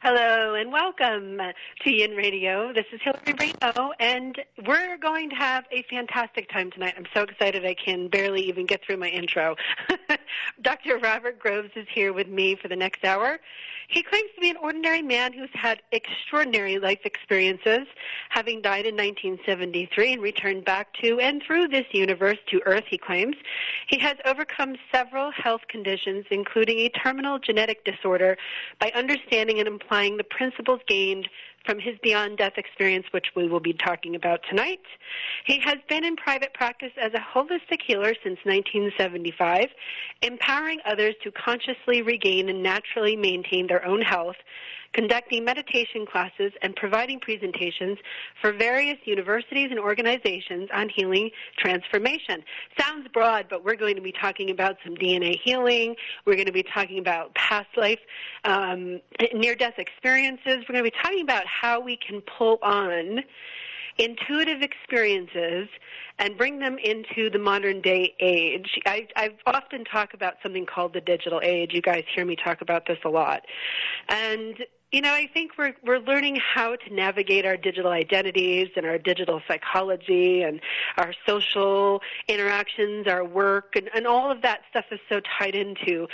Hello and welcome to Yin Radio. This is Hillary Raimo, and we're going to have a fantastic time tonight. I'm so excited I can barely even get through my intro. Dr. Robert Groves is here with me for the next hour. He claims to be an ordinary man who's had extraordinary life experiences, having died in 1973 and returned back to and through this universe to Earth, he claims. He has overcome several health conditions, including a terminal genetic disorder, by understanding and applying the principles gained from his beyond death experience, which we will be talking about tonight. He has been in private practice as a holistic healer since 1975, empowering others to consciously regain and naturally maintain their own health, conducting meditation classes and providing presentations for various universities and organizations on healing transformation. Sounds broad, but we're going to be talking about some DNA healing. We're going to be talking about past life, near-death experiences. We're going to be talking about how we can pull on intuitive experiences and bring them into the modern day age. I've often talked about something called the digital age. You guys hear me talk about this a lot. And I think we're learning how to navigate our digital identities and our digital psychology and our social interactions, our work, and all of that stuff is so tied into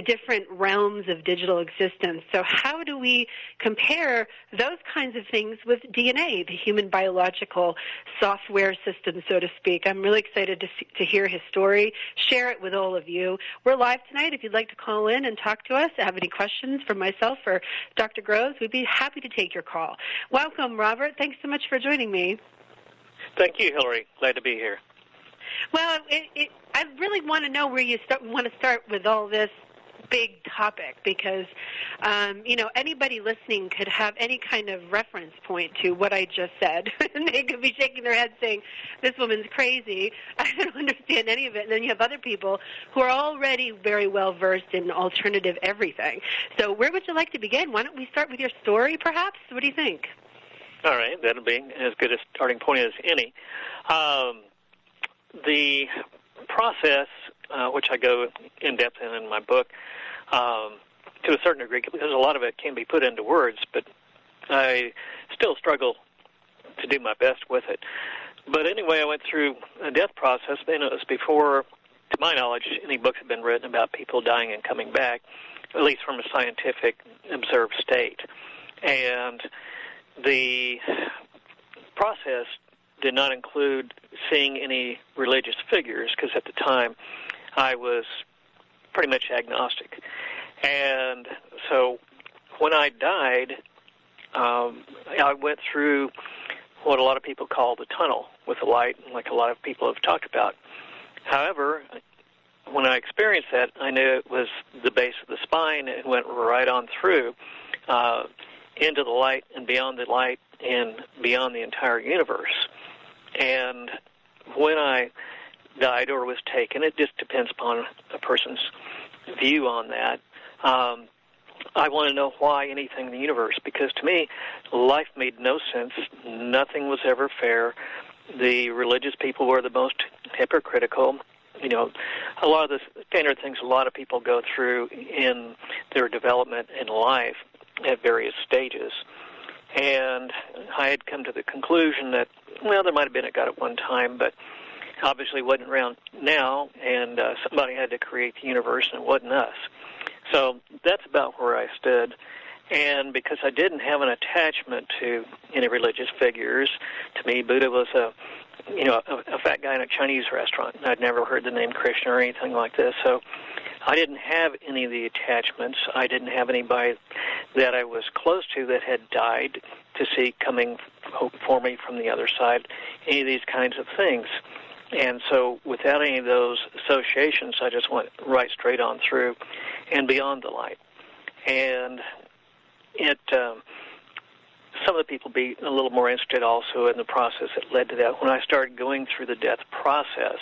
different realms of digital existence. So how do we compare those kinds of things with DNA, the human biological software system, so to speak? I'm really excited to hear his story, share it with all of you. We're live tonight. If you'd like to call in and talk to us, have any questions for myself or Dr. Groves, we'd be happy to take your call. Welcome, Robert. Thanks so much for joining me. Thank you, Hillary. Glad to be here. Well, I really want to know where you want to start with all this big topic because, anybody listening could have any kind of reference point to what I just said. And they could be shaking their head saying, this woman's crazy. I don't understand any of it. And then you have other people who are already very well versed in alternative everything. So where would you like to begin? Why don't we start with your story, perhaps? What do you think? All right. That'll be as good a starting point as any. The process, which I go in depth in my book, to a certain degree, because a lot of it can be put into words, but I still struggle to do my best with it. But anyway, I went through a death process, and it was before, to my knowledge, any books have been written about people dying and coming back, at least from a scientific observed state. And the process did not include seeing any religious figures, because at the time I was pretty much agnostic. And so when I died, I went through what a lot of people call the tunnel with the light, like a lot of people have talked about. However, when I experienced that, I knew it was the base of the spine and went right on through into the light and beyond the entire universe. And when I died or was taken, it just depends upon a person's view on that. I want to know why anything in the universe, because to me, life made no sense. Nothing was ever fair. The religious people were the most hypocritical. A lot of the standard things a lot of people go through in their development in life at various stages. And I had come to the conclusion that, there might have been a God at one time, but obviously wasn't around now, and somebody had to create the universe, and it wasn't us. So that's about where I stood. And because I didn't have an attachment to any religious figures, to me, Buddha was a fat guy in a Chinese restaurant. I'd never heard the name Krishna or anything like this, so I didn't have any of the attachments. I didn't have anybody that I was close to that had died to see coming for me from the other side, any of these kinds of things. And so without any of those associations, I just went right straight on through and beyond the light. And some of the people be a little more interested also in the process that led to that. When I started going through the death process,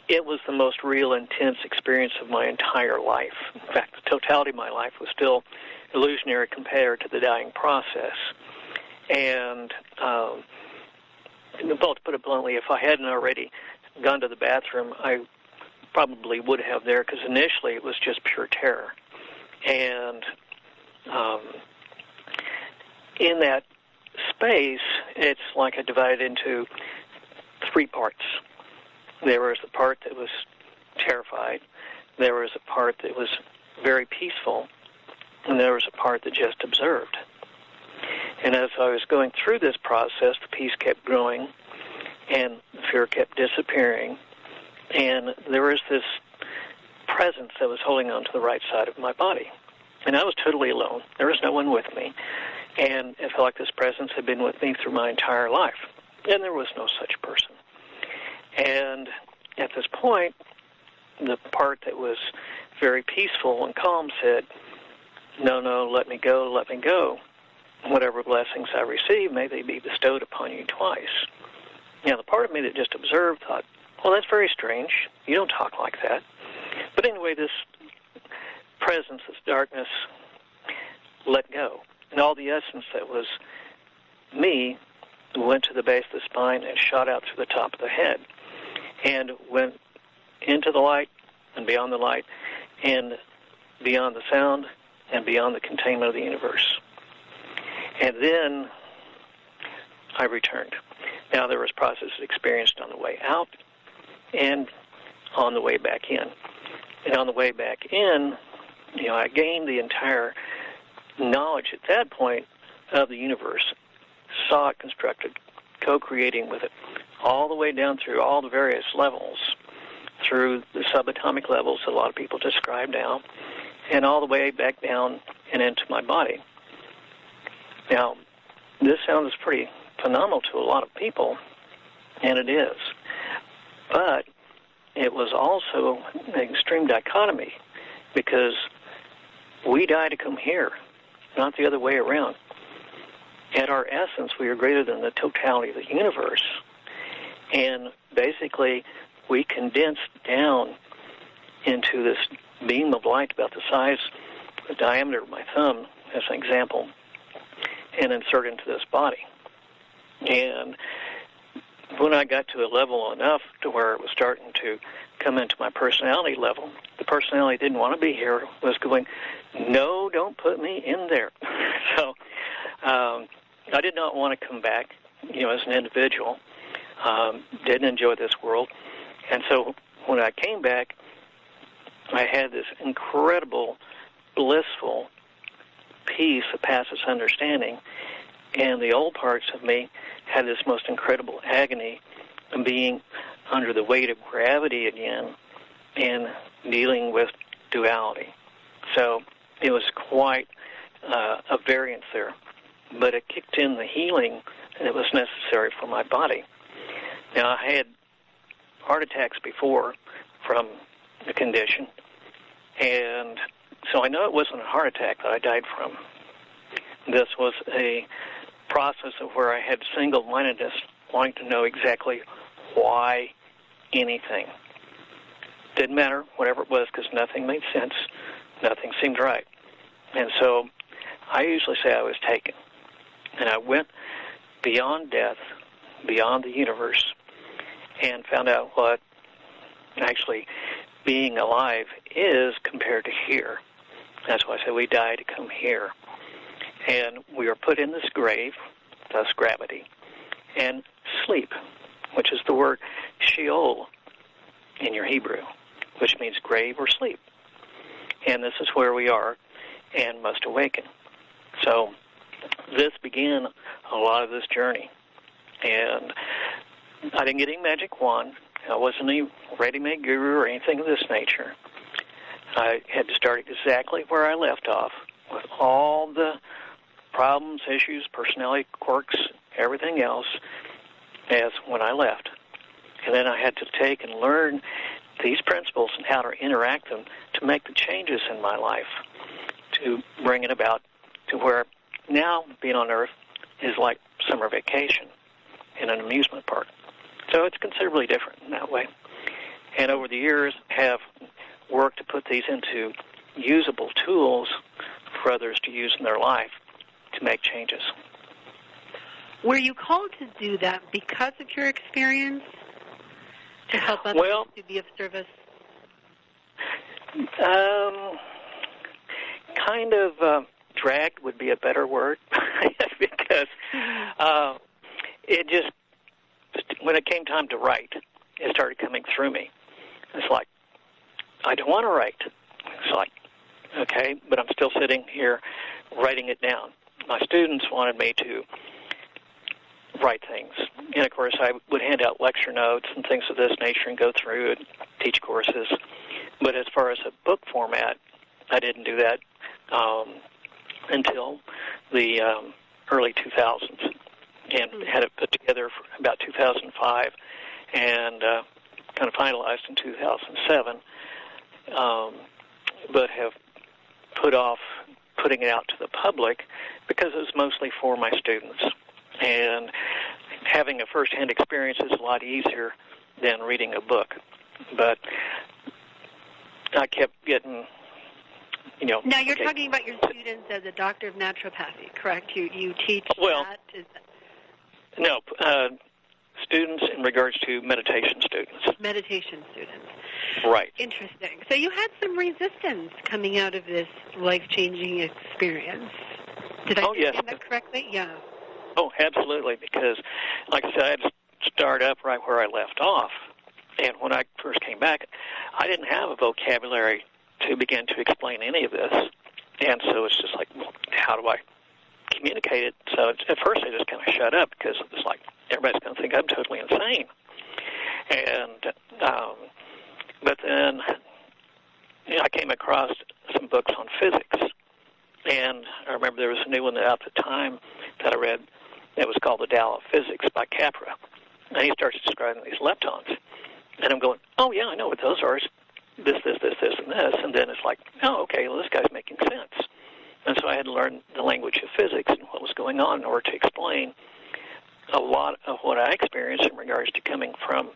it was the most real, intense experience of my entire life. In fact, the totality of my life was still illusionary compared to the dying process. And well, to put it bluntly, if I hadn't already gone to the bathroom, I probably would have there, because initially it was just pure terror. And In that space, it's like I divided into 3 parts. There was the part that was terrified, there was a part that was very peaceful, and there was a part that just observed. And as I was going through this process, the peace kept growing, and the fear kept disappearing, and there was this presence that was holding on to the right side of my body. And I was totally alone. There was no one with me. And it felt like this presence had been with me through my entire life. And there was no such person. And at this point, the part that was very peaceful and calm said, no, let me go, let me go. Whatever blessings I receive, may they be bestowed upon you twice. Now, the part of me that just observed thought, well, that's very strange. You don't talk like that. But anyway, this presence, this darkness, let go. And all the essence that was me went to the base of the spine and shot out through the top of the head and went into the light and beyond the light and beyond the sound and beyond the containment of the universe. And then I returned. Now, there was processes experienced on the way out and on the way back in. And on the way back in, I gained the entire knowledge at that point of the universe, saw it constructed, co-creating with it, all the way down through all the various levels, through the subatomic levels that a lot of people describe now, and all the way back down and into my body. Now, this sounds pretty phenomenal to a lot of people, and it is. But it was also an extreme dichotomy, because we die to come here, not the other way around. At our essence, we are greater than the totality of the universe. And basically, we condense down into this beam of light about the size, the diameter of my thumb, as an example, and insert into this body. And when I got to a level enough to where it was starting to come into my personality level, the personality didn't want to be here, was going, no, don't put me in there. So I did not want to come back, as an individual. Didn't enjoy this world. And so when I came back, I had this incredible, blissful peace that passes understanding. And the old parts of me had this most incredible agony of being under the weight of gravity again and dealing with duality. So it was quite a variance there. But it kicked in the healing that was necessary for my body. Now, I had heart attacks before from the condition, and so I know it wasn't a heart attack that I died from. This was a process of where I had single-mindedness, wanting to know exactly why anything. Didn't matter, whatever it was, because nothing made sense. Nothing seemed right. And so I usually say I was taken. And I went beyond death, beyond the universe, and found out what actually being alive is compared to here. That's why I say we die to come here. And we are put in this grave, thus gravity, and sleep, which is the word Sheol in your Hebrew, which means grave or sleep. And this is where we are and must awaken. So this began a lot of this journey. And I didn't get any magic wand. I wasn't any ready-made guru or anything of this nature. I had to start exactly where I left off, with all the problems, issues, personality quirks, everything else, as when I left. And then I had to take and learn these principles and how to interact them to make the changes in my life, to bring it about to where now being on Earth is like summer vacation in an amusement park. So it's considerably different in that way. And over the years, have worked to put these into usable tools for others to use in their life to make changes. Were you called to do that because of your experience, to help others to be of service? dragged would be a better word because it just, when it came time to write, it started coming through me. It's like, I don't want to write. It's like, okay, but I'm still sitting here writing it down. My students wanted me to write things. And, of course, I would hand out lecture notes and things of this nature and go through and teach courses. But as far as a book format, I didn't do that until the early 2000s, and had it put together for about 2005 and kind of finalized in 2007, but have put off putting it out to the public because it was mostly for my students. And having a first-hand experience is a lot easier than reading a book. But I kept getting, Now, you're talking about your students as a doctor of naturopathy, correct? You teach that? No, students in regards to meditation students. Meditation students. Right. Interesting. So you had some resistance coming out of this life-changing experience. Did I understand that correctly? Yeah. Oh, absolutely, because, like I said, I had to start up right where I left off. And when I first came back, I didn't have a vocabulary to begin to explain any of this. And so it's just like, well, how do I communicate it? So at first I just kind of shut up because it's like, everybody's going to think I'm totally insane. And but then I came across some books on physics. And I remember there was a new one at the time that I read that was called The Tao of Physics by Capra. And he starts describing these leptons. And I'm going, oh, yeah, I know what those are. It's this, and this. And then it's like, oh, okay, well, this guy's making sense. And so I had to learn the language of physics and what was going on in order to explain a lot of what I experienced in regards to coming from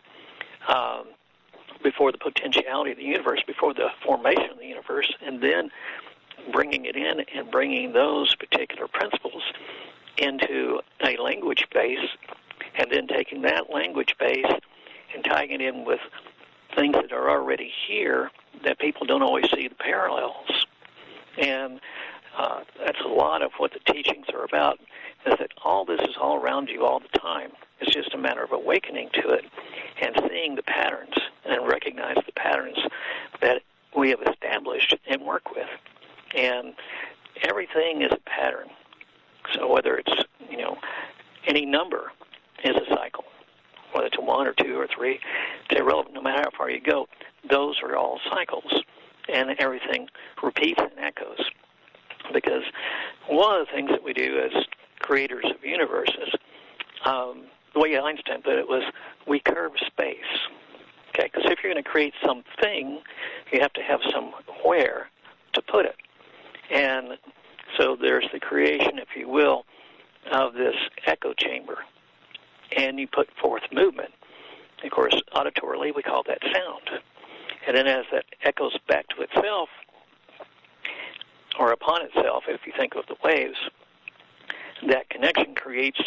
before the potentiality of the universe, before the formation of the universe, and then bringing it in and bringing those particular principles into a language base, and then taking that language base and tying it in with things that are already here that people don't always see the parallels. And that's a lot of what the teachings are about, is that all this is all around you all the time. It's just a matter of awakening to it and seeing the patterns and recognize the patterns that we have established and work with. And everything is a pattern. So whether it's, any number is a cycle, whether it's 1 or 2 or 3, it's irrelevant. No matter how far you go, those are all cycles, and everything repeats and echoes. Because one of the things that we do as creators of universes, the way Einstein put it was, we curve space. Okay, because if you're going to create something, you have to have somewhere to put it. And so there's the creation, if you will, of this echo chamber. And you put forth movement. Of course, auditorily, we call that sound. And then as that echoes back to itself, or upon itself, if you think of the waves, that connection creates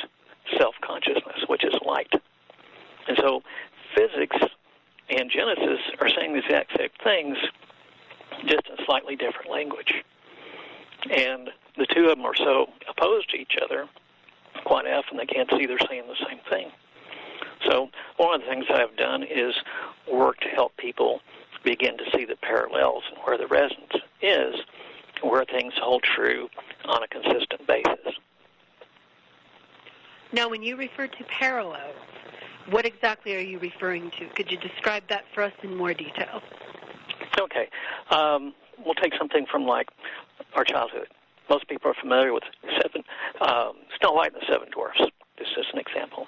self-consciousness, which is light. And so physics and Genesis are saying the exact same things, just in a slightly different language. And the two of them are so opposed to each other, quite often they can't see they're saying the same thing. So one of the things I've done is work to help people begin to see the parallels and where the resonance is, where things hold true on a consistent basis. Now, when you refer to parallels, what exactly are you referring to? Could you describe that for us in more detail? Okay. We'll take something from, like, our childhood. Most people are familiar with Snow White and the Seven Dwarfs. This is an example.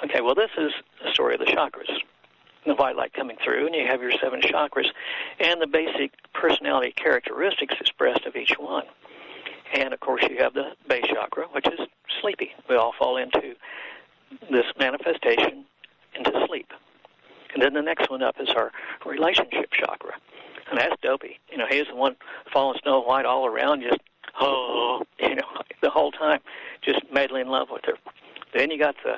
Okay, well, this is a story of the chakras. The white light coming through, and you have your 7 chakras, and the basic personality characteristics expressed of each one. And, of course, you have the base chakra, which is sleepy. We all fall into this manifestation into sleep. And then the next one up is our relationship chakra. And that's dopey. He's the one following Snow White all around, just, the whole time, just madly in love with her. Then you got the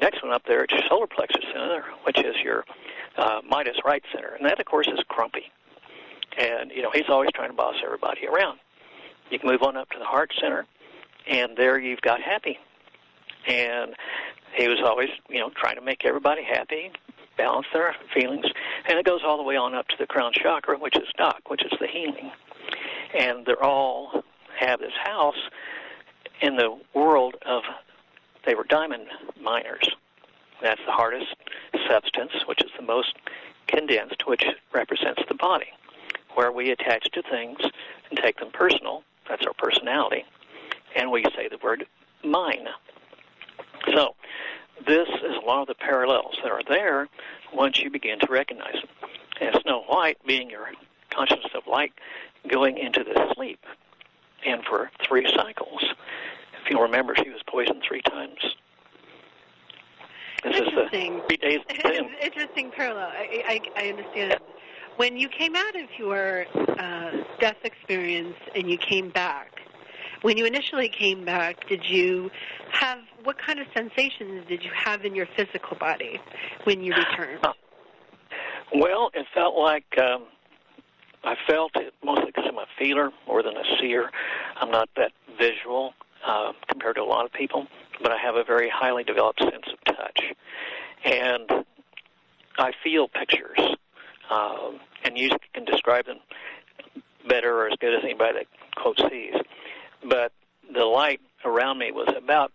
next one up there, it's your solar plexus center, which is your Midas right center. And that, of course, is grumpy. And, he's always trying to boss everybody around. You can move on up to the heart center, and there you've got happy. And he was always, trying to make everybody happy, balance their feelings. And it goes all the way on up to the crown chakra, which is Doc, which is the healing. And they all have this house in the world of, they were diamond miners. That's the hardest substance, which is the most condensed, which represents the body, where we attach to things and take them personal. That's our personality. And we say the word mine. So this is a lot of the parallels that are there once you begin to recognize them. And Snow White being your consciousness of light going into the sleep. And for 3 cycles. If you'll remember, she was poisoned 3 times. This is the 3 days. Interesting parallel. I understand. When you came out of your death experience and you came back, when you initially came back, what kind of sensations did you have in your physical body when you returned? Well, it felt like I felt it mostly because I'm a feeler more than a seer. I'm not that visual compared to a lot of people, but I have a very highly developed sense of touch. And I feel pictures, and you can describe them better or as good as anybody that, quote, sees. But the light around me was about,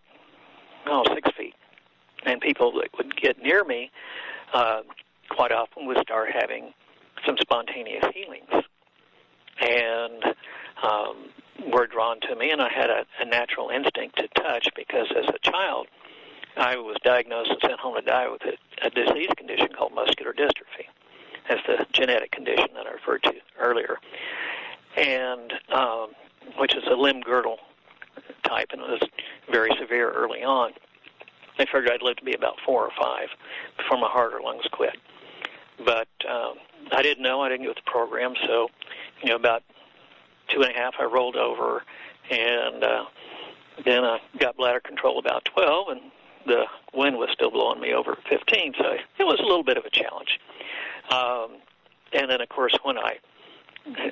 6 feet. And people that would get near me quite often would start having some spontaneous healings. And were drawn to me, and I had a natural instinct to touch because as a child, I was diagnosed and sent home to die with a disease condition called muscular dystrophy. That's the genetic condition that I referred to earlier, and which is a limb girdle type, and it was very severe early on. They figured I'd live to be about 4 or 5 before my heart or lungs quit. But I didn't know. I didn't get with the program, so about 2.5, I rolled over, and then I got bladder control about 12, and the wind was still blowing me over 15, so it was a little bit of a challenge. And then, of course, when I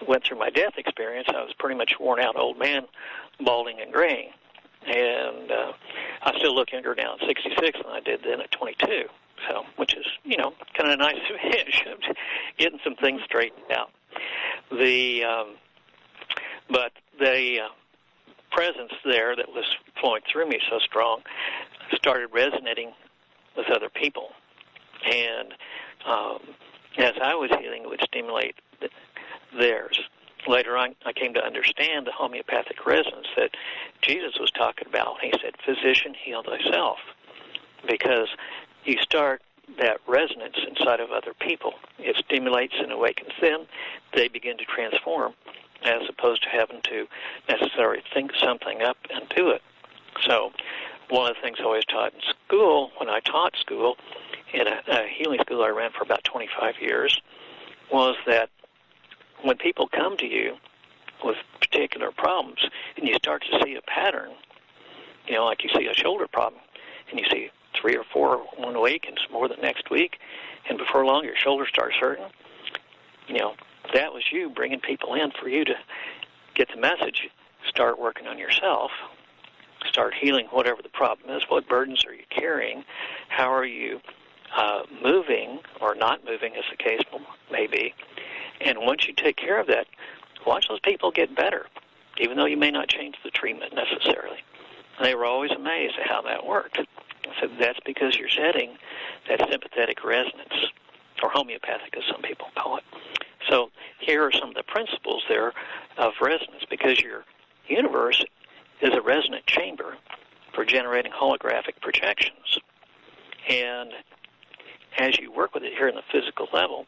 went through my death experience, I was pretty much worn out old man, balding and graying. And I still look younger now at 66 than I did then at 22, so which is, kind of a nice finish of getting some things straightened out. But the presence there that was flowing through me so strong started resonating with other people. And as I was healing, it would stimulate theirs. Later on, I came to understand the homeopathic resonance that Jesus was talking about. He said, physician, heal thyself. Because you start that resonance inside of other people. It stimulates and awakens them. They begin to transform, as opposed to having to necessarily think something up and do it. So one of the things I always taught in school, when I taught school, in a healing school I ran for about 25 years, was that when people come to you with particular problems and you start to see a pattern, like you see a shoulder problem, and you see 3 or 4 one week and some more the next week, and before long your shoulder starts hurting, that was you bringing people in for you to get the message. Start working on yourself. Start healing whatever the problem is. What burdens are you carrying? How are you moving or not moving, as the case may be? And once you take care of that, watch those people get better, even though you may not change the treatment necessarily. And they were always amazed at how that worked. I said, that's because you're setting that sympathetic resonance, or homeopathic, as some people call it. So here are some of the principles there of resonance, because your universe is a resonant chamber for generating holographic projections. And as you work with it here in the physical level,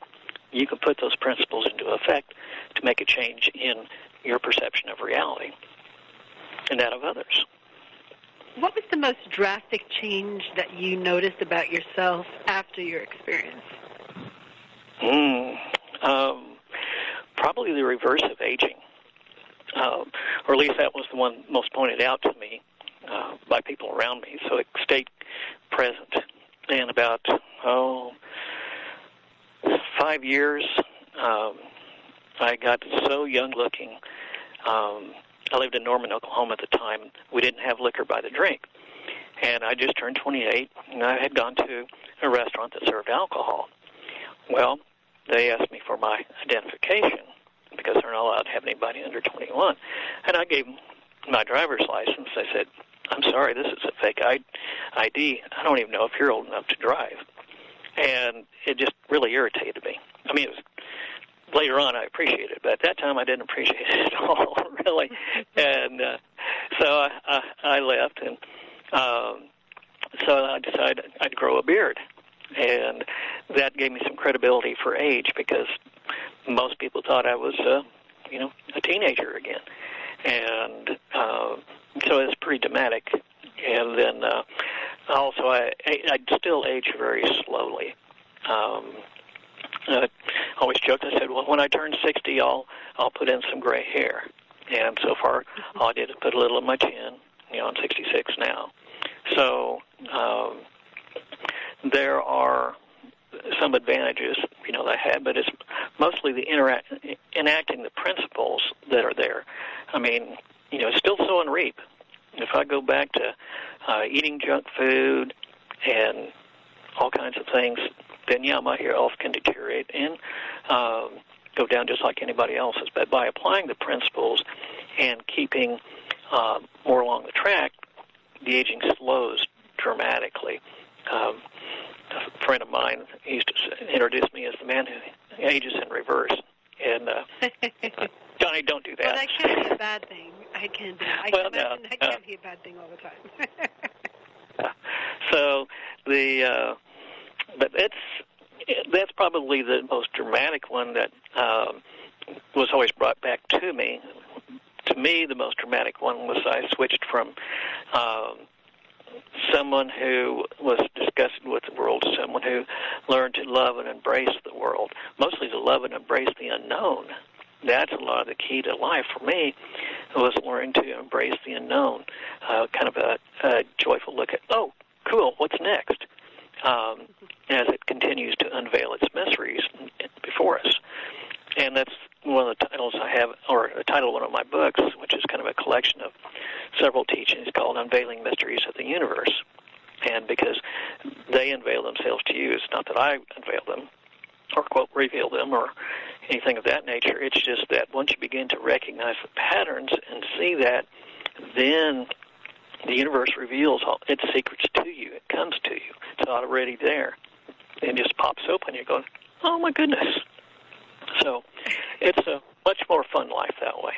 you can put those principles into effect to make a change in your perception of reality and that of others. What was the most drastic change that you noticed about yourself after your experience? Probably the reverse of aging, or at least that was the one most pointed out to me by people around me. So it stayed present. And about 5 years, I got so young looking I lived in Norman, Oklahoma at the time. We didn't have liquor by the drink. And I just turned 28, and I had gone to a restaurant that served alcohol. Well, they asked me for my identification because they're not allowed to have anybody under 21. And I gave them my driver's license. I said, I'm sorry, this is a fake ID. I don't even know if you're old enough to drive. And it just really irritated me. I mean, it was later on I appreciated it, but at that time I didn't appreciate it at all, really. And so I left, and so I decided I'd grow a beard. And that gave me some credibility for age because most people thought I was, a teenager again. And so it's pretty dramatic. And then also I still age very slowly. I always joked, I said, well, when I turn 60, I'll put in some gray hair. And so far, all I did is put a little in my chin. I'm 66 now. So there are some advantages, that I had, but it's mostly the enacting the principles that are there. I mean, still sow and reap. If I go back to eating junk food and all kinds of things, then, my health can deteriorate and go down just like anybody else's. But by applying the principles and keeping more along the track, the aging slows dramatically. A friend of mine used to introduce me as the man who ages in reverse. And, Johnny, don't do that. Well, that can't be a bad thing. I can imagine that can't be a bad thing all the time. So but that's probably the most dramatic one that was always brought back to me. To me, the most dramatic one was I switched from someone who was disgusted with the world to someone who learned to love and embrace the world, mostly to love and embrace the unknown. That's a lot of the key to life for me, was learning to embrace the unknown, kind of a joyful look at, oh, cool, what's next, as it continues to unveil its mysteries before us. And that's one of the titles I have, or a title of one of my books, which is kind of a collection of several teachings called Unveiling Mysteries of the Universe. And because they unveil themselves to you, it's not that I unveil them or, quote, reveal them or anything of that nature. It's just that once you begin to recognize the patterns and see that, then the universe reveals all its secrets to you. It comes to you. It's already there. It just pops open. You're going, oh, my goodness. So it's a much more fun life that way.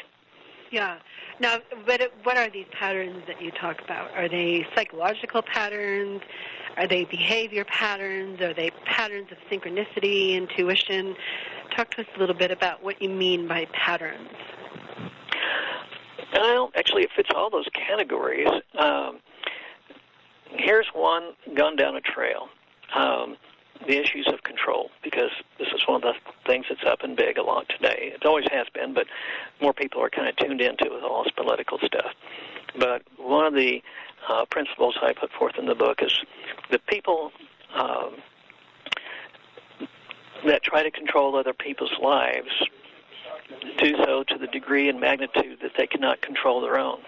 Yeah. Now, what are these patterns that you talk about? Are they psychological patterns? Are they behavior patterns? Are they patterns of synchronicity, intuition? Talk to us a little bit about what you mean by patterns. Well, actually, it fits all those categories. Here's one gone down a trail. The issues of control, because this is one of the things that's up and big a lot today. It always has been, but more people are kind of tuned into it with all this political stuff. But one of the principles I put forth in the book is the people that try to control other people's lives do so to the degree and magnitude that they cannot control their own.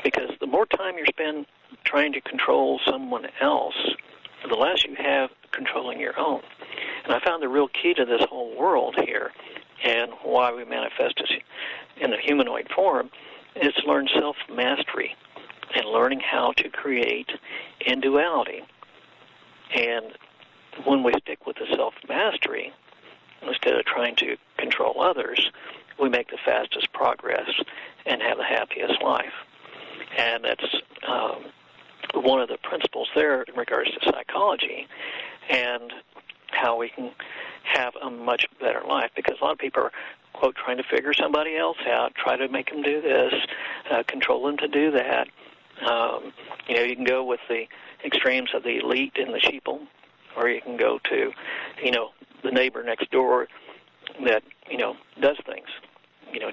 Because the more time you spend trying to control someone else, the less you have controlling your own. And I found the real key to this whole world here and why we manifest as in the humanoid form is to learn self-mastery and learning how to create in duality. And when we stick with the self-mastery, instead of trying to control others, we make the fastest progress and have the happiest life. And that's one of the principles there in regards to psychology and how we can have a much better life, because a lot of people are, quote, trying to figure somebody else out, try to make them do this, control them to do that. You can go with the extremes of the elite and the sheeple, or you can go to, the neighbor next door that, does things,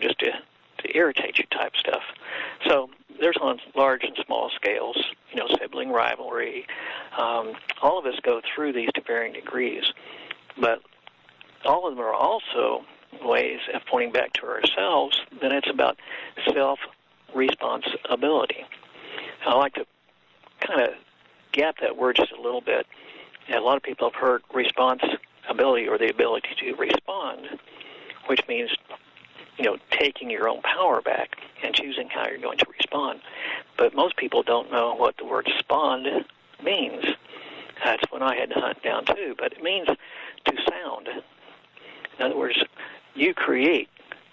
just to irritate you type stuff. So there's on large and small scales, sibling rivalry. All of us go through these to varying degrees. But all of them are also ways of pointing back to ourselves, then it's about self-responsibility. I like to kind of gap that word just a little bit. A lot of people have heard responsibility or the ability to respond, which means, taking your own power back and choosing how you're going to respond. But most people don't know what the word respond means. That's when I had to hunt down too. But it means to sound. In other words, you create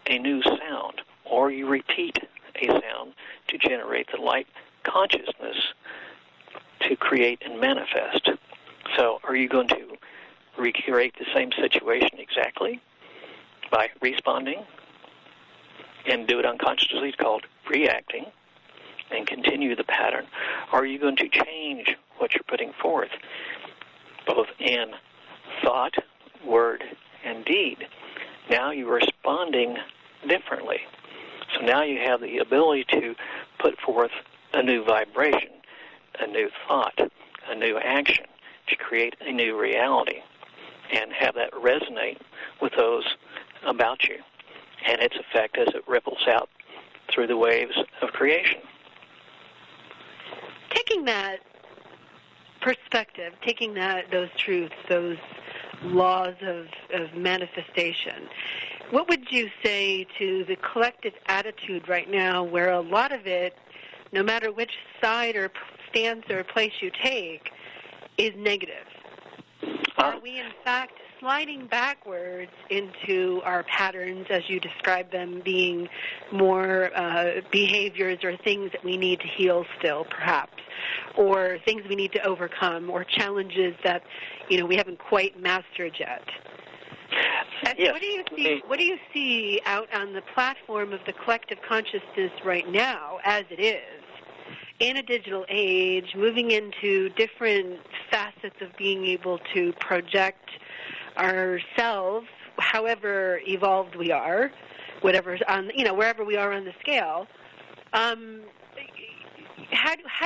a new sound or you repeat a sound to generate the light consciousness to create and manifest. So are you going to recreate the same situation exactly by responding and do it unconsciously? It's called reacting, and continue the pattern. Or are you going to change what you're putting forth, both in thought, word, and deed? Now you're responding differently. So now you have the ability to put forth a new vibration, a new thought, a new action to create a new reality and have that resonate with those about you and its effect as it ripples out through the waves of creation. Taking that perspective, taking those truths, those laws of manifestation, what would you say to the collective attitude right now where a lot of it, no matter which side or stance or place you take, is negative? Are we, in fact, sliding backwards into our patterns, as you describe them, being more behaviors or things that we need to heal still, perhaps, or things we need to overcome, or challenges that, we haven't quite mastered yet? Yes. What do you see out on the platform of the collective consciousness right now, as it is, in a digital age, moving into different facets of being able to project ourselves, however evolved we are, whatever's on, wherever we are on the scale? How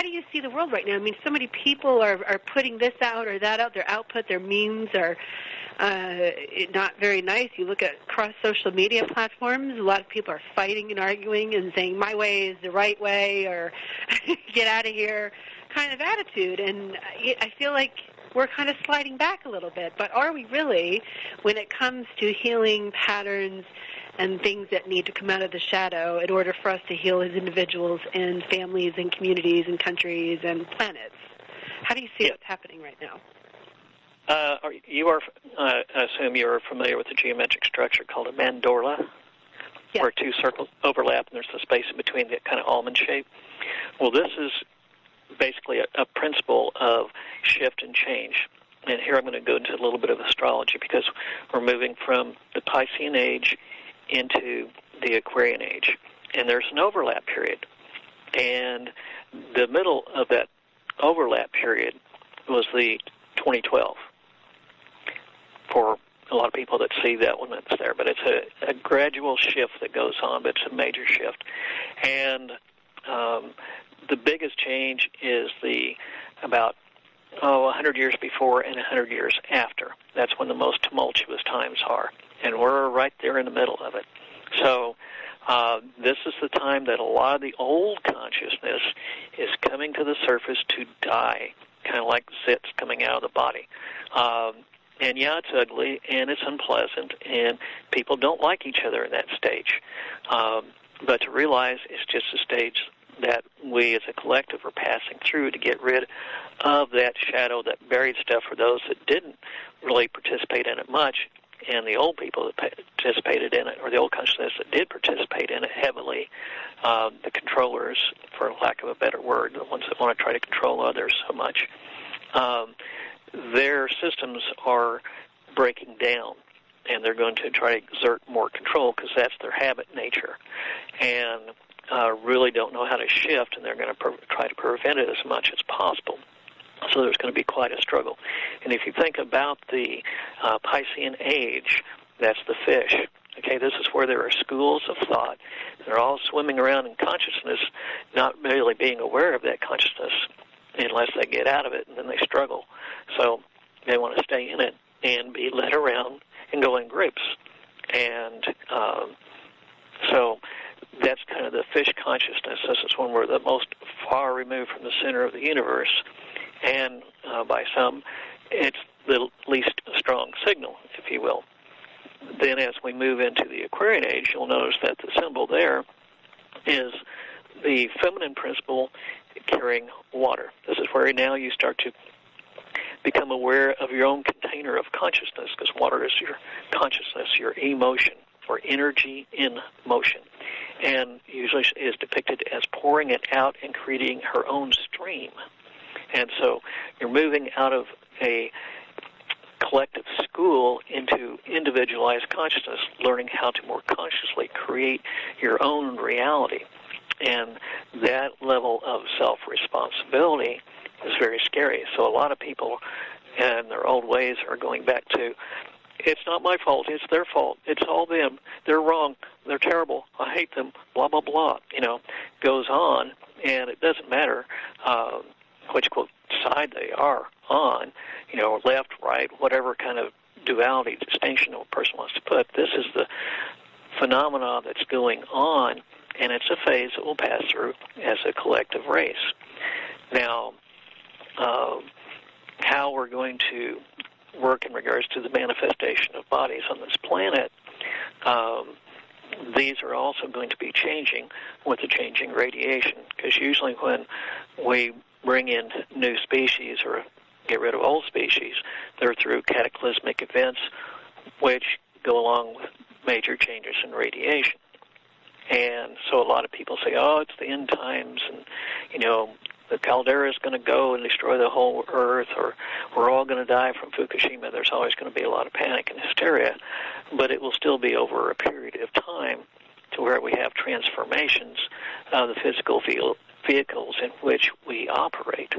do you see the world right now? I mean, so many people are putting this out or that out. Their output, their memes are not very nice. You look at cross social media platforms, a lot of people are fighting and arguing and saying my way is the right way or get out of here kind of attitude. And I feel like we're kind of sliding back a little bit. But are we really, when it comes to healing patterns and things that need to come out of the shadow in order for us to heal as individuals and families and communities and countries and planets? How do you see what's happening right now? I assume you're familiar with the geometric structure called a mandorla, where two circles overlap and there's the space in between that kind of almond shape. Well, this is basically a principle of shift and change. And here I'm going to go into a little bit of astrology because we're moving from the Piscean age into the Aquarian age. And there's an overlap period. And the middle of that overlap period was the 2012 for a lot of people that see that one that's there. But it's a gradual shift that goes on, but it's a major shift. And the biggest change is about 100 years before and 100 years after. That's when the most tumultuous times are. And we're right there in the middle of it. So this is the time that a lot of the old consciousness is coming to the surface to die, kind of like zits coming out of the body. And yeah, it's ugly and it's unpleasant, and people don't like each other in that stage. But to realize it's just a stage that we as a collective are passing through to get rid of that shadow, that buried stuff for those that didn't really participate in it much, and the old people that participated in it, or the old consciousness that did participate in it heavily, the controllers, for lack of a better word, the ones that want to try to control others so much, their systems are breaking down, and they're going to try to exert more control because that's their habit nature, and really don't know how to shift, and they're going to try to prevent it as much as possible. So there's going to be quite a struggle. And if you think about the Piscean age, that's the fish. Okay, this is where there are schools of thought. They're all swimming around in consciousness, not really being aware of that consciousness unless they get out of it, and then they struggle. So they want to stay in it and be led around and go in groups. And so that's kind of the fish consciousness. This is when we're the most far removed from the center of the universe. And by some, it's the least strong signal, if you will. Then as we move into the Aquarian age, you'll notice that the symbol there is the feminine principle carrying water. This is where now you start to become aware of your own container of consciousness, because water is your consciousness, your emotion, or energy in motion. And usually is depicted as pouring it out and creating her own stream. And so you're moving out of a collective school into individualized consciousness, learning how to more consciously create your own reality. And that level of self-responsibility is very scary. So a lot of people in their old ways are going back to, it's not my fault, it's their fault, it's all them, they're wrong, they're terrible, I hate them, blah, blah, blah, goes on, and it doesn't matter which, quote, side they are on, left, right, whatever kind of duality, distinction a person wants to put. This is the phenomena that's going on, and it's a phase that we'll pass through as a collective race. Now, how we're going to work in regards to the manifestation of bodies on this planet, these are also going to be changing with the changing radiation, because usually when we bring in new species or get rid of old species, they're through cataclysmic events which go along with major changes in radiation. And so a lot of people say, oh, it's the end times, and, the caldera is going to go and destroy the whole earth, or we're all going to die from Fukushima. There's always going to be a lot of panic and hysteria, but it will still be over a period of time to where we have transformations of the physical vehicles in which we operate.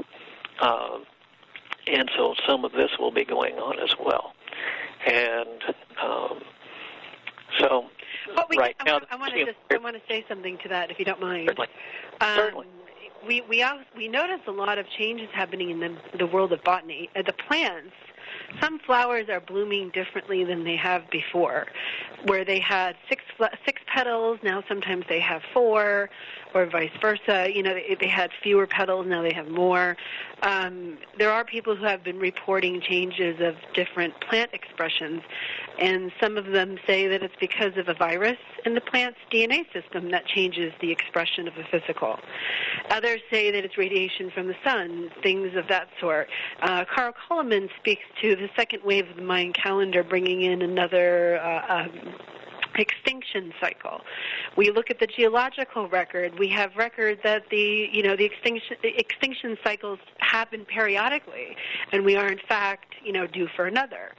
And so some of this will be going on as well. And so right now, I want to say something to that, if you don't mind. Certainly. We notice a lot of changes happening in the world of botany. The plants, some flowers are blooming differently than they have before, where they had six petals, now sometimes they have 4, or vice versa. They had fewer petals, now they have more. There are people who have been reporting changes of different plant expressions, and some of them say that it's because of a virus in the plant's DNA system that changes the expression of the physical. Others say that it's radiation from the sun, things of that sort. Carl Coleman speaks to the second wave of the Mayan calendar bringing in another extinction cycle. We look at the geological record. We have record that the extinction cycles happen periodically, and we are in fact due for another.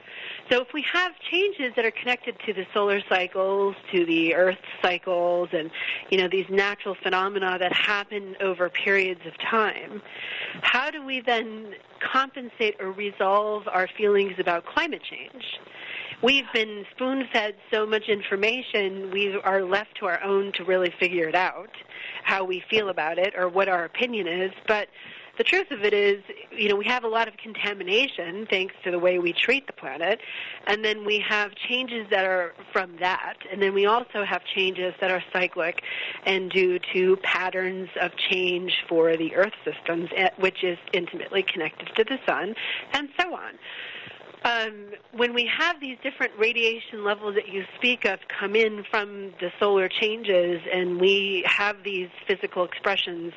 So if we have changes that are connected to the solar cycles, to the Earth cycles, and these natural phenomena that happen over periods of time, how do we then compensate or resolve our feelings about climate change? We've been spoon-fed so much information, we are left to our own to really figure it out, how we feel about it or what our opinion is. But the truth of it is, we have a lot of contamination thanks to the way we treat the planet, and then we have changes that are from that, and then we also have changes that are cyclic and due to patterns of change for the Earth systems, which is intimately connected to the sun, and so on. When we have these different radiation levels that you speak of come in from the solar changes, and we have these physical expressions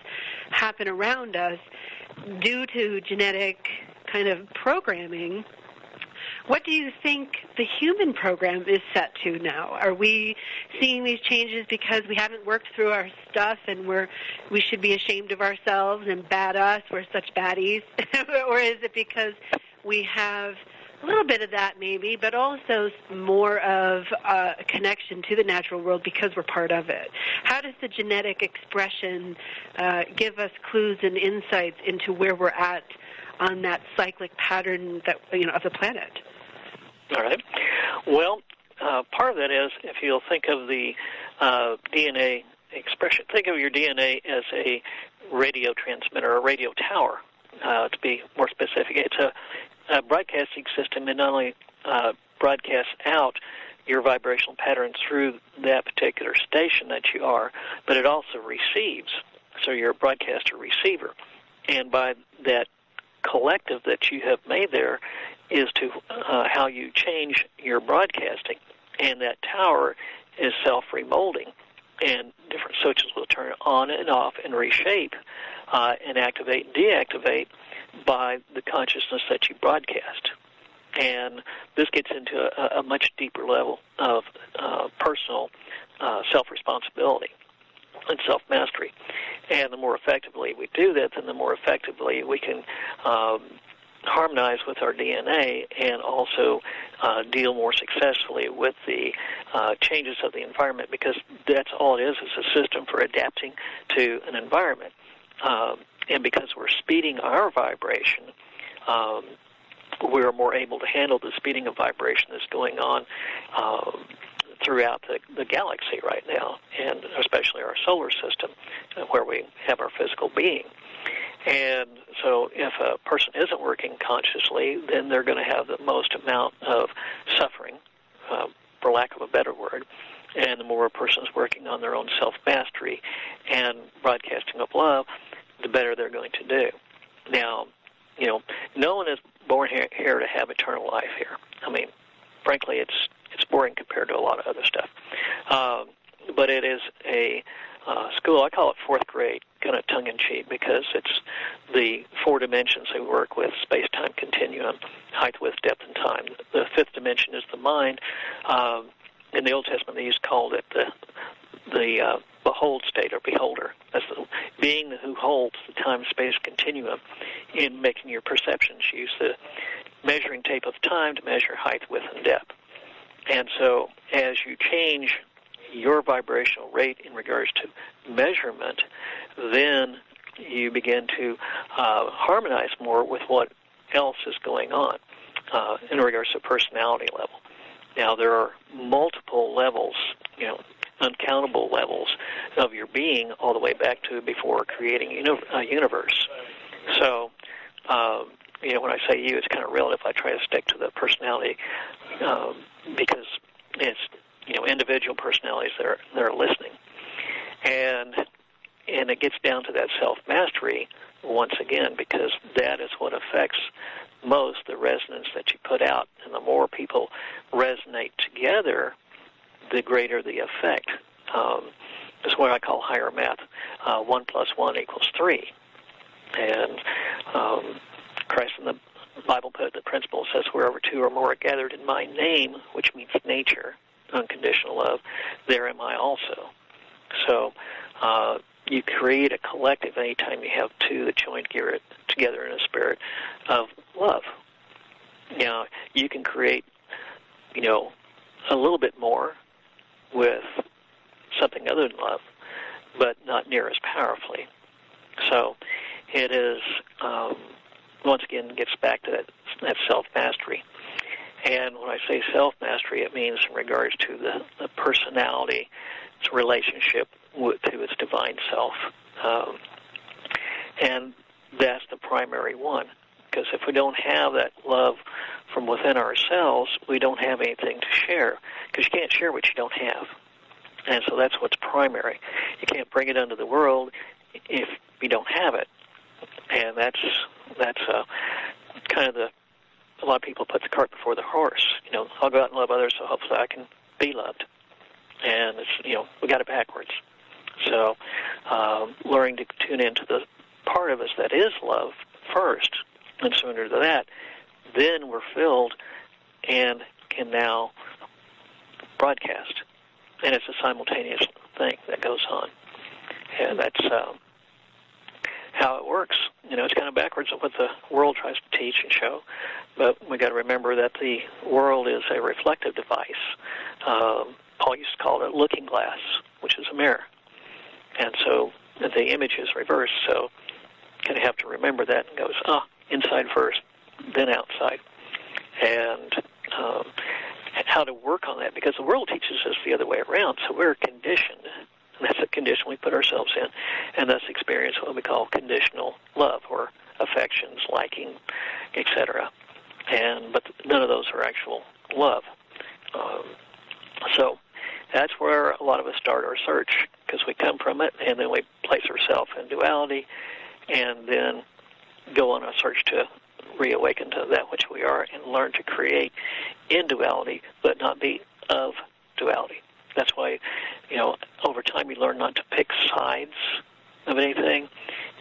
happen around us due to genetic kind of programming, what do you think the human program is set to now? Are we seeing these changes because we haven't worked through our stuff and we should be ashamed of ourselves and bad us, we're such baddies? Or is it because we have a little bit of that maybe, but also more of a connection to the natural world because we're part of it? How does the genetic expression give us clues and insights into where we're at on that cyclic pattern that of the planet? All right. Well, part of that is, if you'll think of the DNA expression, think of your DNA as a radio transmitter, a radio tower, to be more specific. It's a broadcasting system. It not only broadcasts out your vibrational pattern through that particular station that you are, but it also receives. So you're a broadcaster receiver. And by that collective that you have made there is to how you change your broadcasting. And that tower is self-remolding. And different switches will turn on and off and reshape and activate and deactivate by the consciousness that you broadcast. And this gets into a much deeper level of personal self-responsibility and self-mastery. And the more effectively we do that, then the more effectively we can harmonize with our DNA and also deal more successfully with the changes of the environment, because that's all it is a system for adapting to an environment. And because we're speeding our vibration, we're more able to handle the speeding of vibration that's going on throughout the galaxy right now, and especially our solar system, where we have our physical being. And so if a person isn't working consciously, then they're going to have the most amount of suffering, for lack of a better word. And the more a person is working on their own self-mastery and broadcasting of love, the better they're going to do. Now, no one is born here to have eternal life here. I mean, frankly, it's boring compared to a lot of other stuff. But it is a school, I call it fourth grade, kind of tongue-in-cheek, because it's the four dimensions they work with: space-time continuum, height, width, depth, and time. The fifth dimension is the mind. In the Old Testament, they used to call it the behold state, or beholder. That's the being who holds the time-space continuum in making your perceptions. Use the measuring tape of time to measure height, width, and depth. And so as you change your vibrational rate in regards to measurement, then you begin to harmonize more with what else is going on in regards to personality level. Now, there are multiple levels, uncountable levels of your being, all the way back to before creating a universe. So, when I say you, it's kind of relative. I try to stick to the personality because it's, individual personalities that are listening. And it gets down to that self-mastery once again, because that is what affects most the resonance that you put out. And the more people resonate together, the greater the effect. That's what I call higher math. 1 + 1 = 3. And Christ in the Bible put the principle, says, wherever two or more are gathered in my name, which means nature, unconditional love, there am I also. So you create a collective anytime you have two that join together in a spirit of love. Now, you can create, a little bit more with something other than love, but not near as powerfully. So it is, once again, gets back to that self-mastery. And when I say self-mastery, it means in regards to the personality, its relationship to its divine self. And that's the primary one. Because if we don't have that love from within ourselves, we don't have anything to share. Because you can't share what you don't have. And so that's what's primary. You can't bring it into the world if you don't have it. And that's kind of a lot of people put the cart before the horse. I'll go out and love others, so hopefully I can be loved. And it's, we got it backwards. So learning to tune into the part of us that is love first and surrender to that, then we're filled and can now broadcast. And it's a simultaneous thing that goes on. And that's how it works. It's kind of backwards of what the world tries to teach and show, but we got to remember that the world is a reflective device. Paul used to call it a looking glass, which is a mirror. And so the image is reversed, so you kind of have to remember that and goes, inside first, then outside. And how to work on that, because the world teaches us the other way around, so we're conditioned. And that's a condition we put ourselves in, and thus experience what we call conditional love, or affections, liking, etc. But none of those are actual love. So that's where a lot of us start our search, because we come from it, and then we place ourselves in duality, and then go on a search to reawaken to that which we are and learn to create in duality, but not be of duality. That's why, over time you learn not to pick sides of anything.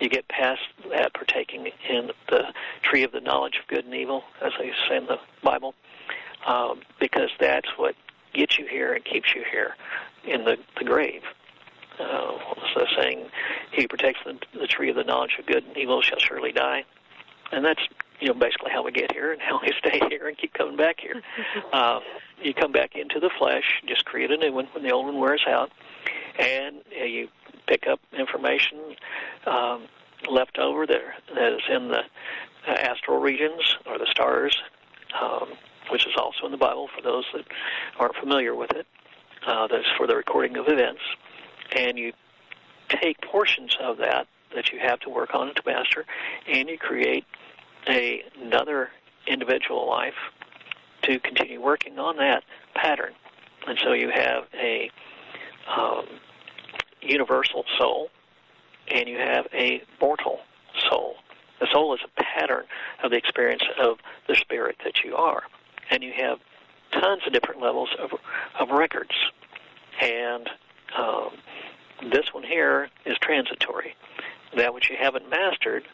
You get past that partaking in the tree of the knowledge of good and evil, as they say in the Bible, because that's what gets you here and keeps you here in the grave. So saying, he who partakes the tree of the knowledge of good and evil shall surely die. And that's basically how we get here and how we stay here and keep coming back here. You come back into the flesh, just create a new one when the old one wears out, and you pick up information left over that is in the astral regions or the stars, which is also in the Bible for those that aren't familiar with it. That's for the recording of events. And you take portions of that you have to work on to master, and you create another individual life to continue working on that pattern. And so you have a universal soul, and you have a mortal soul. The soul is a pattern of the experience of the spirit that you are. And you have tons of different levels of records. And this one here is transitory. That which you haven't mastered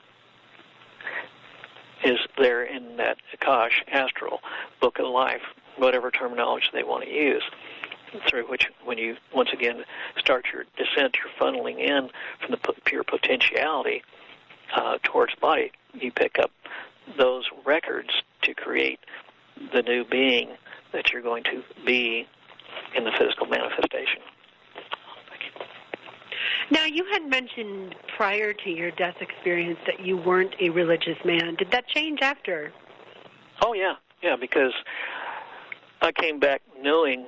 is there in that Akash, astral, book of life, whatever terminology they want to use, through which, when you once again start your descent, you're funneling in from the pure potentiality towards body, you pick up those records to create the new being that you're going to be in the physical manifestation. Now, you had mentioned prior to your death experience that you weren't a religious man. Did that change after? Oh, yeah, because I came back knowing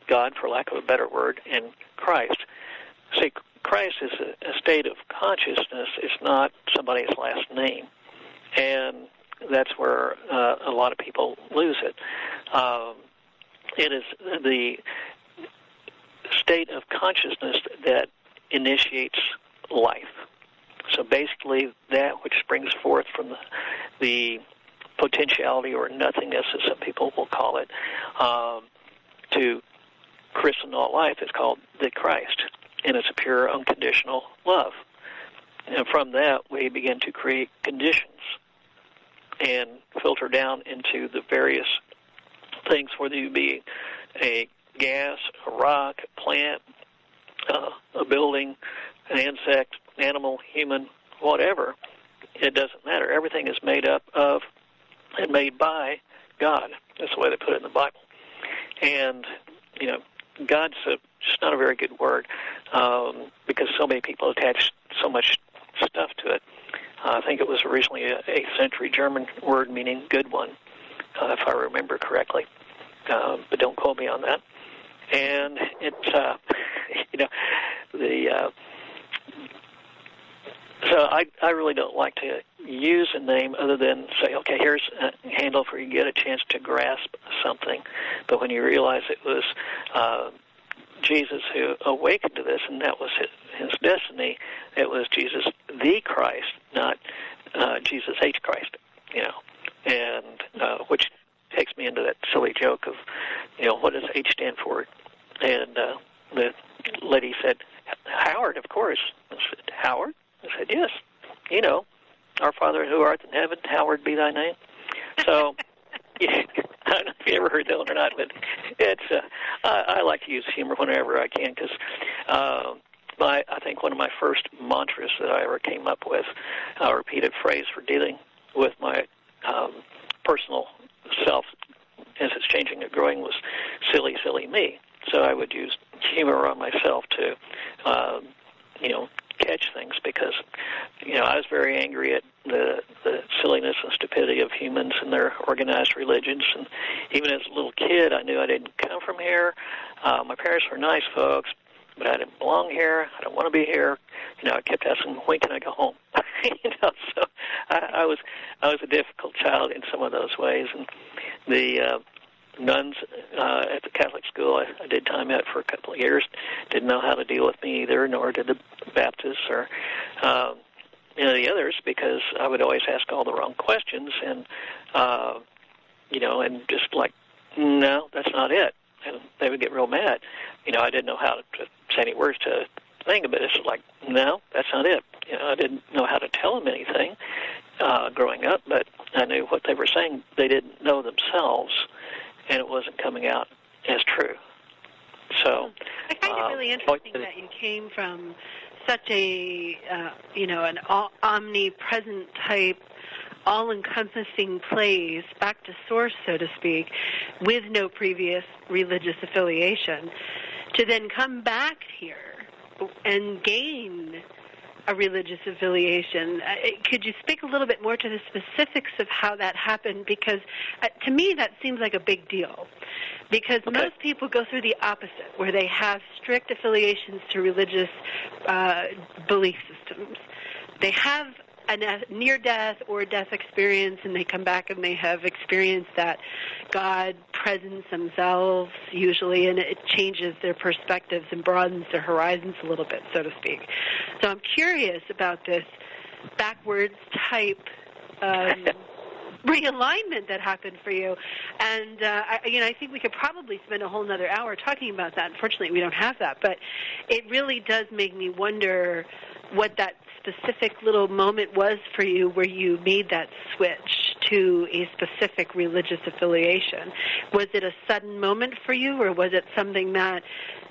God, for lack of a better word, and Christ. See, Christ is a state of consciousness. It's not somebody's last name. And that's where a lot of people lose it. It is the state of consciousness that initiates life. So basically that which springs forth from the potentiality or nothingness, as some people will call it, to christen all life is called the Christ. And it's a pure unconditional love. And from that we begin to create conditions and filter down into the various things, whether you be a gas, a rock, a plant, a building, an insect, animal, human, whatever. It doesn't matter. Everything is made up of and made by God. That's the way they put it in the Bible. And, God's just not a very good word because so many people attach so much stuff to it. I think it was originally an 8th century German word meaning good one, if I remember correctly. But don't quote me on that. And it's, so I really don't like to use a name other than say, okay, here's a handle for you to get a chance to grasp something. But when you realize it was Jesus who awakened to this, and that was his destiny, it was Jesus the Christ, not Jesus H. Christ, and which takes me into that silly joke of, what does H stand for? And the lady said, Howard, of course. I said, Howard? I said, yes. Our Father who art in heaven, hallowed be thy name. So, I don't know if you ever heard that one or not, but it's I like to use humor whenever I can because I think one of my first mantras that I ever came up with, a repeated phrase for dealing with my personal self as it's changing and growing was silly, silly me. So I would use humor on myself to, catch things because, I was very angry at the silliness and stupidity of humans and their organized religions. And even as a little kid, I knew I didn't come from here. My parents were nice folks, but I didn't belong here. I don't want to be here. I kept asking, when can I go home? So I was a difficult child in some of those ways. And nuns at the Catholic school I did time at for a couple of years didn't know how to deal with me either, nor did the Baptists or the others, because I would always ask all the wrong questions and and just like, no, that's not it. And they would get real mad. I didn't know how to say any words to think of it. It's like, no, that's not it. I didn't know how to tell them anything growing up, but I knew what they were saying. They didn't know themselves, and it wasn't coming out as true. So I find it really interesting that you came from such a, an omnipresent type, all-encompassing place, back to source, so to speak, with no previous religious affiliation, to then come back here and gain a religious affiliation. Could you speak a little bit more to the specifics of how that happened? Because to me that seems like a big deal. Because most people go through the opposite, where they have strict affiliations to religious belief systems. They have a near-death or death experience, and they come back and they have experienced that God presence themselves, usually, and it changes their perspectives and broadens their horizons a little bit, so to speak. So I'm curious about this backwards type realignment that happened for you. And, I think we could probably spend a whole other hour talking about that. Unfortunately, we don't have that. But it really does make me wonder what that specific little moment was for you where you made that switch to a specific religious affiliation. Was it a sudden moment for you, or was it something that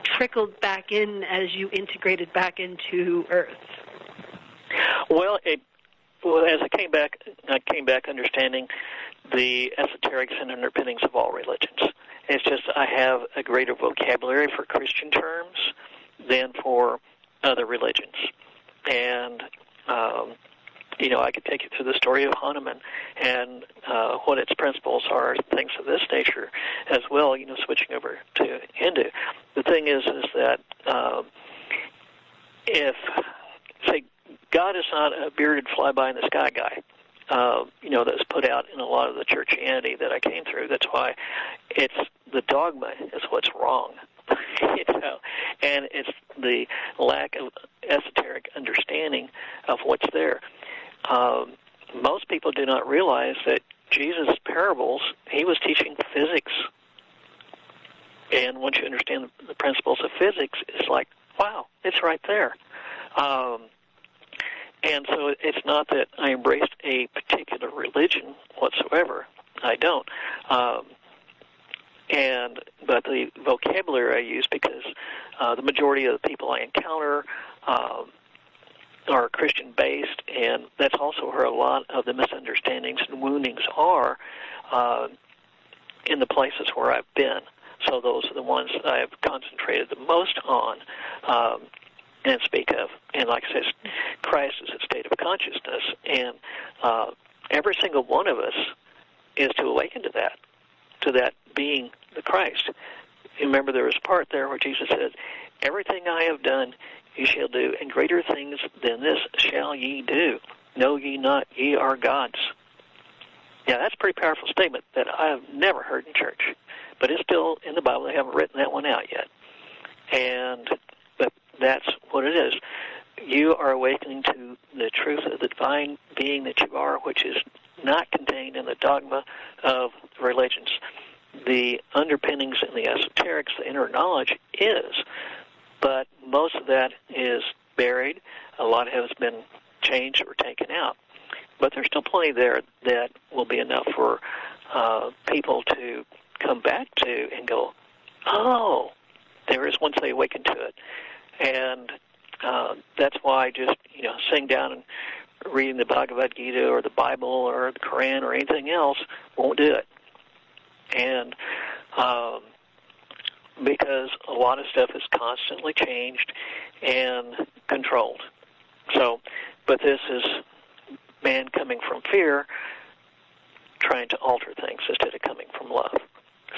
trickled back in as you integrated back into Earth? Well, as I came back understanding the esoterics and underpinnings of all religions. It's just I have a greater vocabulary for Christian terms than for other religions. And, I could take you through the story of Hanuman and what its principles are, things of this nature as well, switching over to Hindu. The thing is that if, say, God is not a bearded fly-by-in-the-sky guy, that's put out in a lot of the churchianity that I came through. That's why it's the dogma is what's wrong, and it's the lack of esoteric understanding of what's there. Most people do not realize that Jesus' parables, he was teaching physics. And once you understand the principles of physics, it's like, wow, it's right there. And so it's not that I embraced a particular religion whatsoever. I don't. But the vocabulary I use, because the majority of the people I encounter are Christian-based, and that's also where a lot of the misunderstandings and woundings are in the places where I've been. So those are the ones that I have concentrated the most on and speak of. And like I said, Christ is a state of consciousness, and every single one of us is to awaken to that being the Christ. You remember there was a part there where Jesus said, everything I have done ye shall do, and greater things than this shall ye do. Know ye not ye are gods. Yeah, that's a pretty powerful statement that I have never heard in church. But it's still in the Bible. They haven't written that one out yet. But that's what it is. You are awakening to the truth of the divine being that you are, which is not contained in the dogma of religions. The underpinnings and the esoterics, the inner knowledge is, but most of that is buried. A lot has been changed or taken out. But there's still plenty there that will be enough for people to come back to and go, oh, there is once they awaken to it. And that's why just, sitting down and reading the Bhagavad Gita or the Bible or the Quran or anything else won't do it. And because a lot of stuff is constantly changed and controlled. So, but this is man coming from fear, trying to alter things instead of coming from love.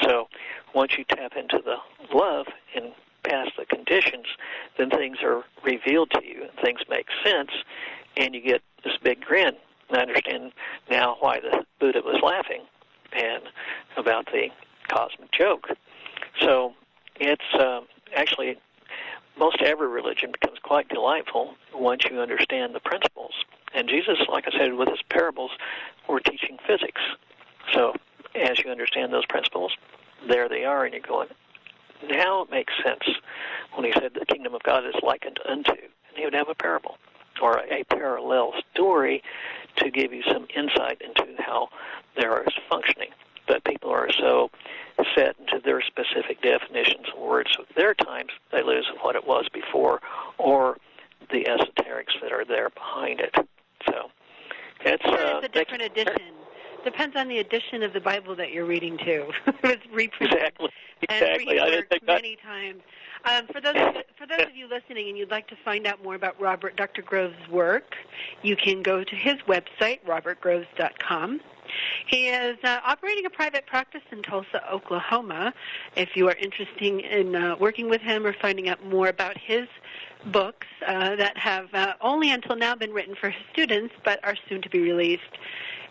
So once you tap into the love and past the conditions, then things are revealed to you and things make sense, and you get this big grin. And I understand now why the Buddha was laughing and about the cosmic joke. So it's actually, most every religion becomes quite delightful once you understand the principles. And Jesus, like I said, with his parables, were teaching physics. So as you understand those principles, there they are, and you're going, now it makes sense when he said the kingdom of God is likened unto. And he would have a parable or a parallel story to give you some insight into how they are functioning. But people are so set into their specific definitions and words of their times, they lose what it was before or the esoterics that are there behind it. So it's a different edition. Depends on the edition of the Bible that you're reading too. It's reprinted and reworked many times. For those of you listening and you'd like to find out more about Dr. Grove's work, you can go to his website, robertgroves.com. He is operating a private practice in Tulsa, Oklahoma. If you are interested in working with him or finding out more about his books that have only until now been written for his students but are soon to be released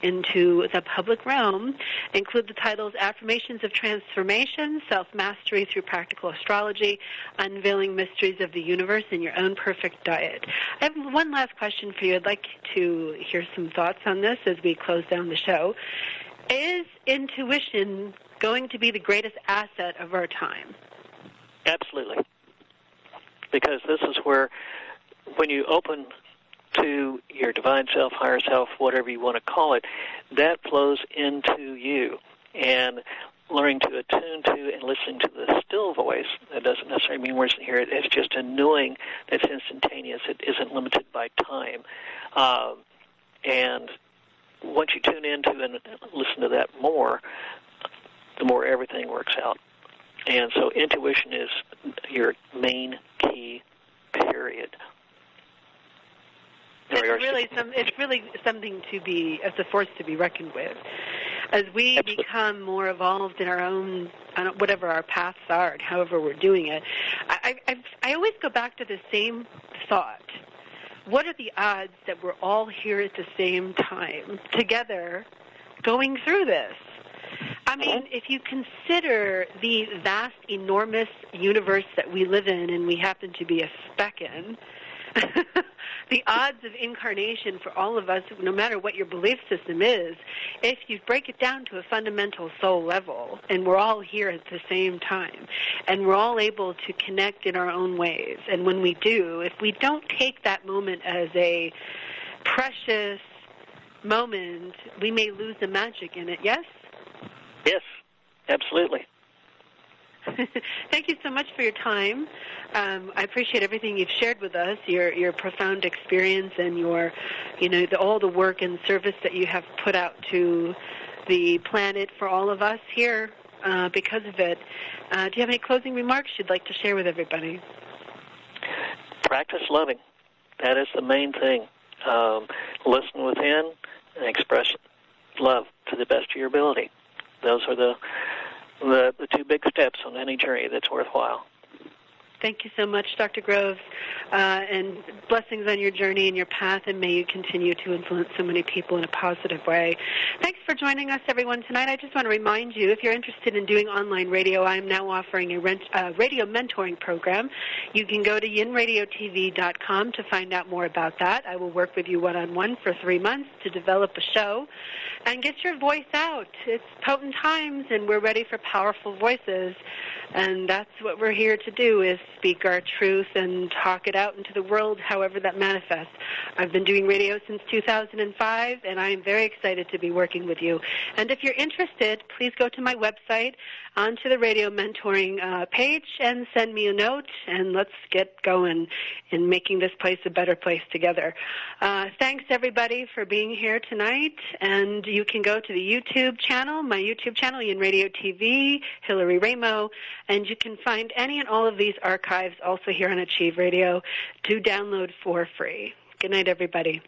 into the public realm, include the titles Affirmations of Transformation, Self-Mastery Through Practical Astrology, Unveiling Mysteries of the Universe, and Your Own Perfect Diet. I have one last question for you. I'd like to hear some thoughts on this as we close down the show. Is intuition going to be the greatest asset of our time? Absolutely. Because this is where, when you open to your divine self, higher self, whatever you want to call it, that flows into you. And learning to attune to and listening to the still voice, that doesn't necessarily mean we're here. It's just a knowing that's instantaneous. It isn't limited by time. And once you tune into and listen to that more, the more everything works out. And so intuition is your main key, period. It's really something to be, as a force to be reckoned with. As we become more evolved in our own, whatever our paths are and however we're doing it, I always go back to the same thought. What are the odds that we're all here at the same time, together, going through this? I mean, if you consider the vast, enormous universe that we live in and we happen to be a speck in, the odds of incarnation for all of us, no matter what your belief system is, if you break it down to a fundamental soul level, and we're all here at the same time, and we're all able to connect in our own ways, and when we do, if we don't take that moment as a precious moment, we may lose the magic in it, yes? Yes, absolutely. Thank you so much for your time. I appreciate everything you've shared with us, your profound experience and your, all the work and service that you have put out to the planet for all of us here because of it. Do you have any closing remarks you'd like to share with everybody? Practice loving. That is the main thing. Listen within and express love to the best of your ability. Those are the two big steps on any journey that's worthwhile. Thank you so much, Dr. Groves, and blessings on your journey and your path, and may you continue to influence so many people in a positive way. Thanks for joining us, everyone, tonight. I just want to remind you, if you're interested in doing online radio, I'm now offering a radio mentoring program. You can go to yinradiotv.com to find out more about that. I will work with you one-on-one for 3 months to develop a show and get your voice out. It's potent times, and we're ready for powerful voices, and that's what we're here to do, is speak our truth and talk it out into the world however that manifests. I've been doing radio since 2005, and I'm very excited to be working with you. And if you're interested, please go to my website, onto the radio mentoring page, and send me a note, and let's get going in making this place a better place together. Thanks, everybody, for being here tonight. And you can go to the YouTube channel, my YouTube channel, Yin Radio TV, Hillary Raimo, and you can find any and all of these archives also here on Achieve Radio to download for free. Good night, everybody.